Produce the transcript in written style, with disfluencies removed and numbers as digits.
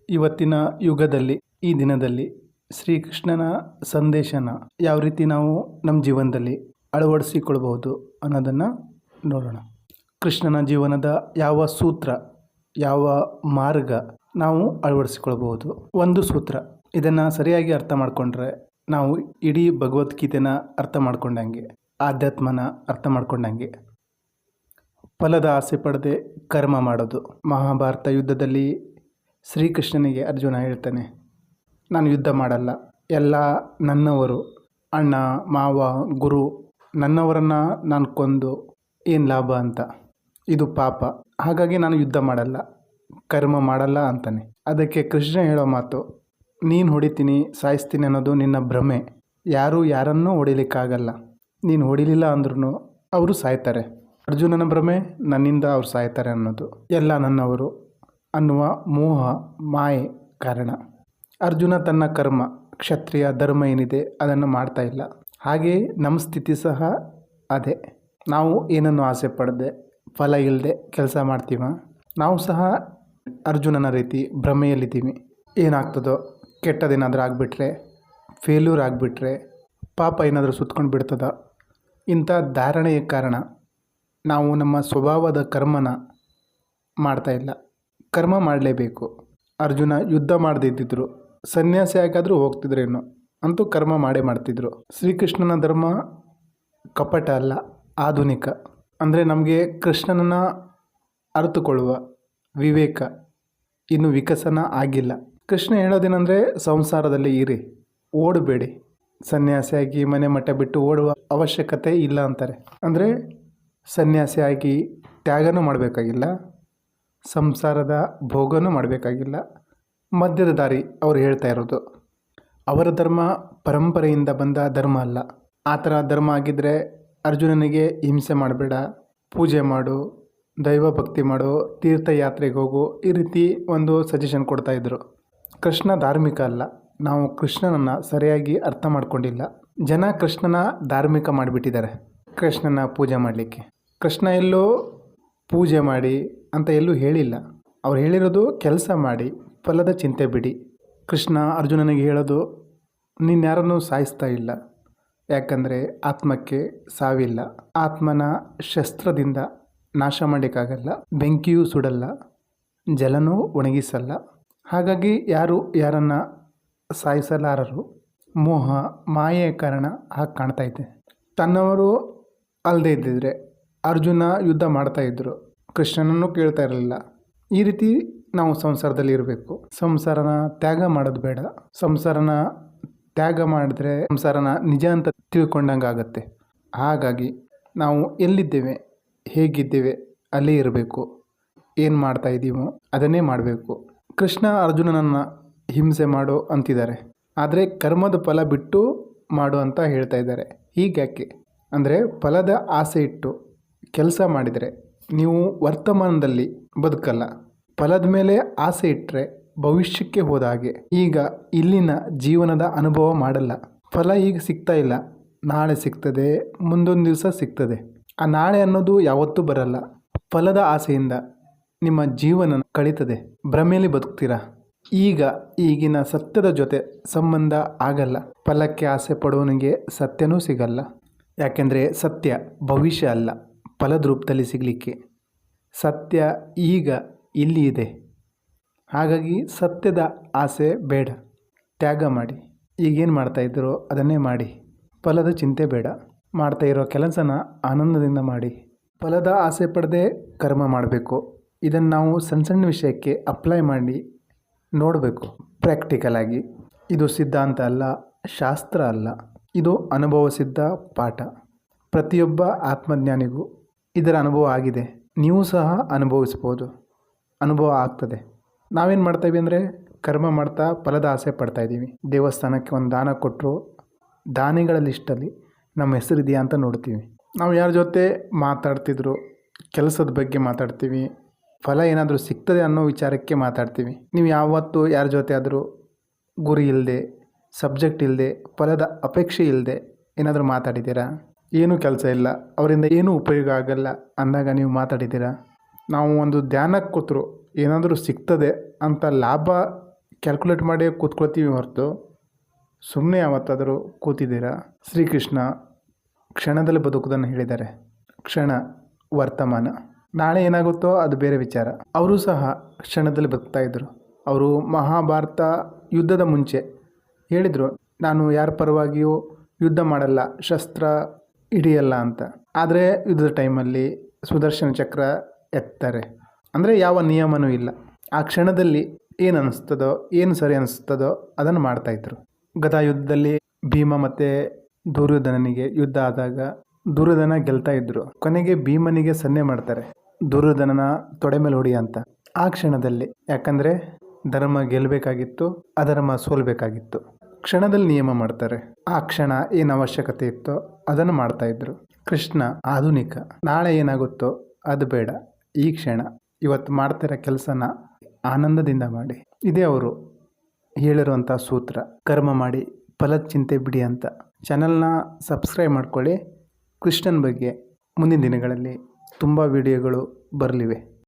ಇವತ್ತಿನ ಯುಗದಲ್ಲಿ ಈ ದಿನದಲ್ಲಿ ಶ್ರೀಕೃಷ್ಣನ ಸಂದೇಶನ ಯಾವ ರೀತಿ ನಾವು ನಮ್ಮ ಜೀವನದಲ್ಲಿ ಅಳವಡಿಸಿಕೊಳ್ಬಹುದು ಅನ್ನೋದನ್ನು ನೋಡೋಣ. ಕೃಷ್ಣನ ಜೀವನದ ಯಾವ ಸೂತ್ರ, ಯಾವ ಮಾರ್ಗ ನಾವು ಅಳವಡಿಸಿಕೊಳ್ಬಹುದು. ಒಂದು ಸೂತ್ರ, ಇದನ್ನು ಸರಿಯಾಗಿ ಅರ್ಥ ಮಾಡಿಕೊಂಡ್ರೆ ನಾವು ಇಡೀ ಭಗವದ್ಗೀತೆನ ಅರ್ಥ ಮಾಡ್ಕೊಂಡಂಗೆ, ಆಧ್ಯಾತ್ಮನ ಅರ್ಥ ಮಾಡ್ಕೊಂಡಂಗೆ. ಫಲದ ಆಸೆ ಪಡದೆ ಕರ್ಮ ಮಾಡೋದು. ಮಹಾಭಾರತ ಯುದ್ಧದಲ್ಲಿ ಶ್ರೀಕೃಷ್ಣನಿಗೆ ಅರ್ಜುನ ಹೇಳ್ತಾನೆ, ನಾನು ಯುದ್ಧ ಮಾಡಲ್ಲ, ಎಲ್ಲ ನನ್ನವರು, ಅಣ್ಣ ಮಾವ ಗುರು ನನ್ನವರನ್ನು ನಾನು ಕೊಂದು ಏನು ಲಾಭ ಅಂತ, ಇದು ಪಾಪ, ಹಾಗಾಗಿ ನಾನು ಯುದ್ಧ ಮಾಡಲ್ಲ, ಕರ್ಮ ಮಾಡಲ್ಲ ಅಂತಾನೆ. ಅದಕ್ಕೆ ಕೃಷ್ಣ ಹೇಳೋ ಮಾತು, ನೀನು ಹೊಡಿತೀನಿ ಸಾಯಿಸ್ತೀನಿ ಅನ್ನೋದು ನಿನ್ನ ಭ್ರಮೆ. ಯಾರೂ ಯಾರನ್ನೂ ಹೊಡಿಲಿಕ್ಕಾಗಲ್ಲ, ನೀನು ಹೊಡಿಲಿಲ್ಲ ಅಂದ್ರೂ ಅವರು ಸಾಯ್ತಾರೆ. ಅರ್ಜುನನ ಭ್ರಮೆ, ನನ್ನಿಂದ ಅವ್ರು ಸಾಯ್ತಾರೆ ಅನ್ನೋದು. ಎಲ್ಲ ನನ್ನವರು ಅನ್ನುವ ಮೋಹ ಮಾಯೆ ಕಾರಣ. ಅರ್ಜುನ ತನ್ನ ಕರ್ಮ, ಕ್ಷತ್ರಿಯ ಧರ್ಮ ಏನಿದೆ ಅದನ್ನು ಮಾಡ್ತಾ ಇಲ್ಲ. ಹಾಗೆ ನಮ್ಮ ಸ್ಥಿತಿ ಸಹ ಅದೇ. ನಾವು ಏನನ್ನು ಆಸೆ ಪಡದೆ ಫಲ ಇಲ್ಲದೆ ಕೆಲಸ ಮಾಡ್ತೀವ, ನಾವು ಸಹ ಅರ್ಜುನನ ರೀತಿ ಭ್ರಮೆಯಲ್ಲಿದ್ದೀವಿ. ಏನಾಗ್ತದೋ, ಕೆಟ್ಟದೇನಾದರೂ ಆಗಿಬಿಟ್ರೆ, ಫೇಲ್ಯೂರ್ ಆಗಿಬಿಟ್ರೆ, ಪಾಪ ಏನಾದರೂ ಸುತ್ಕೊಂಡು ಬಿಡ್ತದ, ಇಂಥ ಧಾರಣೆಯ ಕಾರಣ ನಾವು ನಮ್ಮ ಸ್ವಭಾವದ ಕರ್ಮನ ಮಾಡ್ತಾಯಿಲ್ಲ. ಕರ್ಮ ಮಾಡಲೇಬೇಕು. ಅರ್ಜುನ ಯುದ್ಧ ಮಾಡದಿದ್ದರು, ಸನ್ಯಾಸಿ ಆಗಾದರೂ ಹೋಗ್ತಿದ್ರೇನು, ಅಂತೂ ಕರ್ಮ ಮಾಡೇ ಮಾಡ್ತಿದ್ರು. ಶ್ರೀಕೃಷ್ಣನ ಧರ್ಮ ಕಪಟ ಅಲ್ಲ, ಆಧುನಿಕ. ಅಂದರೆ ನಮಗೆ ಕೃಷ್ಣನನ್ನು ಅರಿತುಕೊಳ್ಳುವ ವಿವೇಕ ಇನ್ನೂ ವಿಕಸನ ಆಗಿಲ್ಲ. ಕೃಷ್ಣ ಹೇಳೋದೇನೆಂದರೆ, ಸಂಸಾರದಲ್ಲಿ ಇರಿ, ಓಡಬೇಡಿ, ಸನ್ಯಾಸಿಯಾಗಿ ಮನೆ ಮಠ ಬಿಟ್ಟು ಓಡುವ ಅವಶ್ಯಕತೆ ಇಲ್ಲ ಅಂತಾರೆ. ಅಂದರೆ ಸನ್ಯಾಸಿಯಾಗಿ ತ್ಯಾಗನೂ ಮಾಡಬೇಕಾಗಿಲ್ಲ, ಸಂಸಾರದ ಭೋಗನೂ ಮಾಡಬೇಕಾಗಿಲ್ಲ, ಮಧ್ಯದ ದಾರಿ ಅವ್ರು ಹೇಳ್ತಾ ಇರೋದು. ಅವರ ಧರ್ಮ ಪರಂಪರೆಯಿಂದ ಬಂದ ಧರ್ಮ ಅಲ್ಲ. ಆ ಥರ ಧರ್ಮ ಆಗಿದ್ದರೆ ಅರ್ಜುನನಿಗೆ ಹಿಂಸೆ ಮಾಡಬೇಡ, ಪೂಜೆ ಮಾಡು, ದೈವ ಭಕ್ತಿ ಮಾಡು, ತೀರ್ಥಯಾತ್ರೆಗೆ ಹೋಗು, ಈ ರೀತಿ ಒಂದು ಸಜೆಷನ್ ಕೊಡ್ತಾಯಿದ್ರು. ಕೃಷ್ಣ ಧಾರ್ಮಿಕ ಅಲ್ಲ. ನಾವು ಕೃಷ್ಣನನ್ನು ಸರಿಯಾಗಿ ಅರ್ಥ ಮಾಡ್ಕೊಂಡಿಲ್ಲ. ಜನ ಕೃಷ್ಣನ ಧಾರ್ಮಿಕ ಮಾಡಿಬಿಟ್ಟಿದ್ದಾರೆ, ಕೃಷ್ಣನ ಪೂಜೆ ಮಾಡಲಿಕ್ಕೆ. ಕೃಷ್ಣ ಎಲ್ಲೋ ಪೂಜೆ ಮಾಡಿ ಅಂತ ಎಲ್ಲೂ ಹೇಳಿಲ್ಲ. ಅವ್ರು ಹೇಳಿರೋದು ಕೆಲಸ ಮಾಡಿ ಫಲದ ಚಿಂತೆ ಬಿಡಿ. ಕೃಷ್ಣ ಅರ್ಜುನನಿಗೆ ಹೇಳೋದು, ನೀನು ಯಾರನ್ನೂ ಸಾಯಿಸ್ತಾ ಇಲ್ಲ, ಯಾಕಂದರೆ ಆತ್ಮಕ್ಕೆ ಸಾವಿಲ್ಲ. ಆತ್ಮನ ಶಸ್ತ್ರದಿಂದ ನಾಶ ಮಾಡೋಕ್ಕಾಗಲ್ಲ, ಬೆಂಕಿಯೂ ಸುಡಲ್ಲ, ಜಲನೂ ಒಣಗಿಸಲ್ಲ. ಹಾಗಾಗಿ ಯಾರು ಯಾರನ್ನು ಸಾಯಿಸಲಾರರು. ಮೋಹ ಮಾಯೆಯ ಕಾರಣ ಹಾಗೆ ಕಾಣ್ತಾಯಿದೆ. ತನ್ನವರು ಅಲ್ಲದೆ ಇದ್ದಿದ್ರೆ ಅರ್ಜುನ ಯುದ್ಧ ಮಾಡ್ತಾಯಿದ್ರು, ಕೃಷ್ಣನನ್ನು ಕೇಳ್ತಾ ಇರಲಿಲ್ಲ. ಈ ರೀತಿ ನಾವು ಸಂಸಾರದಲ್ಲಿ ಇರಬೇಕು. ಸಂಸಾರನ ತ್ಯಾಗ ಮಾಡೋದು ಬೇಡ. ಸಂಸಾರನ ತ್ಯಾಗ ಮಾಡಿದ್ರೆ ಸಂಸಾರನ ನಿಜ ಅಂತ ತಿಳ್ಕೊಂಡಂಗೆ ಆಗುತ್ತೆ. ಹಾಗಾಗಿ ನಾವು ಎಲ್ಲಿದ್ದೇವೆ, ಹೇಗಿದ್ದೇವೆ ಅಲ್ಲೇ ಇರಬೇಕು. ಏನು ಮಾಡ್ತಾ ಇದ್ದೀವೋ ಅದನ್ನೇ ಮಾಡಬೇಕು. ಕೃಷ್ಣ ಅರ್ಜುನನನ್ನು ಹಿಂಸೆ ಮಾಡು ಅಂತಿದ್ದಾರೆ, ಆದರೆ ಕರ್ಮದ ಫಲ ಬಿಟ್ಟು ಮಾಡು ಅಂತ ಹೇಳ್ತಾ ಇದ್ದಾರೆ. ಹೀಗ್ಯಾಕೆ ಅಂದರೆ, ಫಲದ ಆಸೆ ಇಟ್ಟು ಕೆಲಸ ಮಾಡಿದರೆ ನೀವು ವರ್ತಮಾನದಲ್ಲಿ ಬದುಕಲ್ಲ. ಫಲದ ಮೇಲೆ ಆಸೆ ಇಟ್ಟರೆ ಭವಿಷ್ಯಕ್ಕೆ ಹೋದ ಹಾಗೆ. ಈಗ ಇಲ್ಲಿನ ಜೀವನದ ಅನುಭವ ಮಾಡಲ್ಲ. ಫಲ ಈಗ ಸಿಗ್ತಾ ಇಲ್ಲ, ನಾಳೆ ಸಿಗ್ತದೆ, ಮುಂದೊಂದು ದಿವಸ ಸಿಗ್ತದೆ. ಆ ನಾಳೆ ಅನ್ನೋದು ಯಾವತ್ತೂ ಬರಲ್ಲ. ಫಲದ ಆಸೆಯಿಂದ ನಿಮ್ಮ ಜೀವನ ಕಳೀತದೆ, ಭ್ರಮೆಯಲ್ಲಿ ಬದುಕ್ತೀರಾ. ಈಗಿನ ಸತ್ಯದ ಜೊತೆ ಸಂಬಂಧ ಆಗಲ್ಲ. ಫಲಕ್ಕೆ ಆಸೆ ಪಡುವವನಿಗೆ ಸತ್ಯನೂ ಸಿಗಲ್ಲ. ಯಾಕೆಂದರೆ ಸತ್ಯ ಭವಿಷ್ಯ ಅಲ್ಲ, ಫಲದ ರೂಪದಲ್ಲಿ ಸಿಗಲಿಕ್ಕೆ. ಸತ್ಯ ಈಗ ಇಲ್ಲಿ ಇದೆ. ಹಾಗಾಗಿ ಸತ್ಯದ ಆಸೆ ಬೇಡ, ತ್ಯಾಗ ಮಾಡಿ. ಈಗೇನು ಮಾಡ್ತಾಯಿದ್ದೀರೋ ಅದನ್ನೇ ಮಾಡಿ, ಫಲದ ಚಿಂತೆ ಬೇಡ. ಮಾಡ್ತಾ ಇರೋ ಕೆಲಸನ ಆನಂದದಿಂದ ಮಾಡಿ. ಫಲದ ಆಸೆ ಪಡದೆ ಕರ್ಮ ಮಾಡಬೇಕು. ಇದನ್ನು ನಾವು ಸಣ್ಣ ಸಣ್ಣ ವಿಷಯಕ್ಕೆ ಅಪ್ಲೈ ಮಾಡಿ ನೋಡಬೇಕು ಪ್ರಾಕ್ಟಿಕಲ್ ಆಗಿ. ಇದು ಸಿದ್ಧಾಂತ ಅಲ್ಲ, ಶಾಸ್ತ್ರ ಅಲ್ಲ, ಇದು ಅನುಭವ ಸಿದ್ಧ ಪಾಠ. ಪ್ರತಿಯೊಬ್ಬ ಆತ್ಮಜ್ಞಾನಿಗೂ ಇದರ ಅನುಭವ ಆಗಿದೆ. ನೀವು ಸಹ ಅನುಭವಿಸ್ಬೋದು, ಅನುಭವ ಆಗ್ತದೆ. ನಾವೇನು ಮಾಡ್ತಾಯಿವಿ ಅಂದರೆ, ಕರ್ಮ ಮಾಡ್ತಾ ಫಲದ ಆಸೆ ಪಡ್ತಾಯಿದ್ದೀವಿ. ದೇವಸ್ಥಾನಕ್ಕೆ ಒಂದು ದಾನ ಕೊಟ್ಟರು, ದಾನಿಗಳ ಲಿಸ್ಟಲ್ಲಿ ನಮ್ಮ ಹೆಸರಿದೆಯಾ ಅಂತ ನೋಡ್ತೀವಿ. ನಾವು ಯಾರ ಜೊತೆ ಮಾತಾಡ್ತಿದ್ರು, ಕೆಲಸದ ಬಗ್ಗೆ ಮಾತಾಡ್ತೀವಿ, ಫಲ ಏನಾದರೂ ಸಿಗ್ತದೆ ಅನ್ನೋ ವಿಚಾರಕ್ಕೆ ಮಾತಾಡ್ತೀವಿ. ನೀವು ಯಾವತ್ತೂ ಯಾರ ಜೊತೆ ಆದರೂ ಗುರಿ ಇಲ್ಲದೆ, ಸಬ್ಜೆಕ್ಟ್ ಇಲ್ಲದೆ, ಫಲದ ಅಪೇಕ್ಷೆ ಇಲ್ಲದೆ ಏನಾದರೂ ಮಾತಾಡಿದ್ದೀರಾ? ಏನೂ ಕೆಲಸ ಇಲ್ಲ, ಅವರಿಂದ ಏನೂ ಉಪಯೋಗ ಆಗಲ್ಲ ಅಂದಾಗ ನೀವು ಮಾತಾಡಿದ್ದೀರಾ? ನಾವು ಒಂದು ಧ್ಯಾನಕ್ಕೆ ಕೂತರು ಏನಾದರೂ ಸಿಗ್ತದೆ ಅಂತ ಲಾಭ ಕ್ಯಾಲ್ಕುಲೇಟ್ ಮಾಡಿ ಕೂತ್ಕೊಳ್ತೀವಿ ಹೊರತು ಸುಮ್ಮನೆ ಯಾವತ್ತಾದರೂ ಕೂತಿದ್ದೀರಾ? ಶ್ರೀಕೃಷ್ಣ ಕ್ಷಣದಲ್ಲಿ ಬದುಕುವುದನ್ನು ಹೇಳಿದ್ದಾರೆ. ಕ್ಷಣ ವರ್ತಮಾನ, ನಾಳೆ ಏನಾಗುತ್ತೋ ಅದು ಬೇರೆ ವಿಚಾರ. ಅವರು ಸಹ ಕ್ಷಣದಲ್ಲಿ ಬದುಕ್ತಾ ಇದ್ದರು. ಅವರು ಮಹಾಭಾರತ ಯುದ್ಧದ ಮುಂಚೆ ಹೇಳಿದರು, ನಾನು ಯಾರ ಪರವಾಗಿಯೂ ಯುದ್ಧ ಮಾಡಲ್ಲ, ಶಸ್ತ್ರ ಹಿಡಿಯಲ್ಲ ಅಂತ. ಆದರೆ ಯುದ್ಧದ ಟೈಮಲ್ಲಿ ಸುದರ್ಶನ ಚಕ್ರ ಎತ್ತಾರೆ. ಅಂದರೆ ಯಾವ ನಿಯಮನೂ ಇಲ್ಲ. ಆ ಕ್ಷಣದಲ್ಲಿ ಏನು ಅನ್ನಿಸ್ತದೋ, ಏನು ಸರಿ ಅನ್ನಿಸ್ತದೋ ಅದನ್ನು ಮಾಡ್ತಾಯಿದ್ರು. ಗದಾ ಯುದ್ಧದಲ್ಲಿ ಭೀಮ ಮತ್ತು ದುರ್ಯೋಧನನಿಗೆ ಯುದ್ಧ ಆದಾಗ ದುರ್ಯೋಧನ ಗೆಲ್ತಾ ಇದ್ರು. ಕೊನೆಗೆ ಭೀಮನಿಗೆ ಸನ್ನೆ ಮಾಡ್ತಾರೆ, ದುರ್ಯೋಧನನ ತೊಡೆ ಮೇಲೆ ಹೊಡಿ ಅಂತ. ಆ ಕ್ಷಣದಲ್ಲಿ, ಯಾಕಂದರೆ ಧರ್ಮ ಗೆಲ್ಲಬೇಕಾಗಿತ್ತು, ಅಧರ್ಮ ಸೋಲ್ಬೇಕಾಗಿತ್ತು. ಕ್ಷಣದಲ್ಲಿ ನಿಯಮ ಮಾಡ್ತಾರೆ. ಆ ಕ್ಷಣ ಏನು ಅವಶ್ಯಕತೆ ಇತ್ತೋ ಅದನ್ನು ಮಾಡ್ತಾಯಿದ್ರು. ಕೃಷ್ಣ ಆಧುನಿಕ. ನಾಳೆ ಏನಾಗುತ್ತೋ ಅದು ಬೇಡ, ಈ ಕ್ಷಣ ಇವತ್ತು ಮಾಡ್ತಿರೋ ಕೆಲಸನ ಆನಂದದಿಂದ ಮಾಡಿ. ಇದೇ ಅವರು ಹೇಳಿರುವಂಥ ಸೂತ್ರ. ಕರ್ಮ ಮಾಡಿ ಫಲದ ಚಿಂತೆ ಬಿಡಿ ಅಂತ. ಚಾನಲ್ನ ಸಬ್ಸ್ಕ್ರೈಬ್ ಮಾಡ್ಕೊಳ್ಳಿ. ಕೃಷ್ಣನ ಬಗ್ಗೆ ಮುಂದಿನ ದಿನಗಳಲ್ಲಿ ತುಂಬ ವಿಡಿಯೋಗಳು ಬರಲಿವೆ.